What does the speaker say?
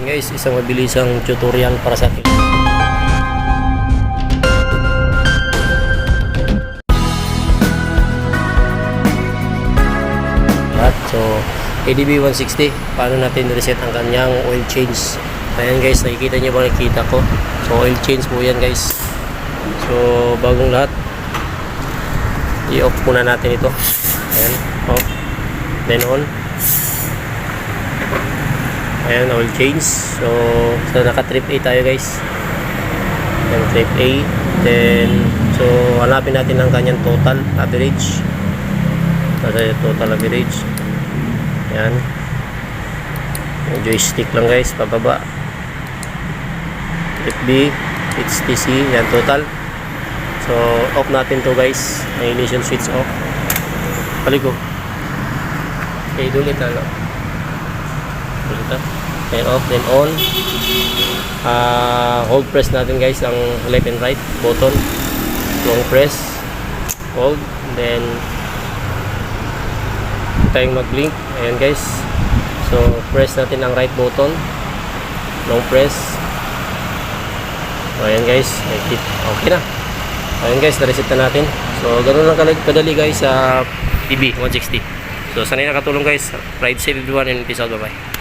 Yan guys, isang mabilisang tutorial para sa atin. So, ADB 160, paano natin reset ang kanyang oil change. Ayan guys, nakikita nyo ba, nakikita ko. So, oil change po yan guys. So, bagong lahat, i-off muna natin ito. Ayan, off, then on. Ayan, oil change. So naka trip A tayo guys. Ayan, trip A. Then, so hanapin natin ang kanyang total average. Total average. Ayan. Yung joystick lang guys, pababa. Trip B, HTC, yan total. So, off natin to guys. Ang initial switch off. Paligo. Okay, ulit lalo. Then off, then on. Hold press natin guys ang left and right button. Long press, hold, then tayong mag-blink. Ayan guys, so press natin ang right button, long press. So, ayan guys, okay na. Ayan guys, na-reset na natin. So ganoon lang kadali guys sa TB 160. So sanay nakatulong guys. Ride safe everyone and peace out, bye bye.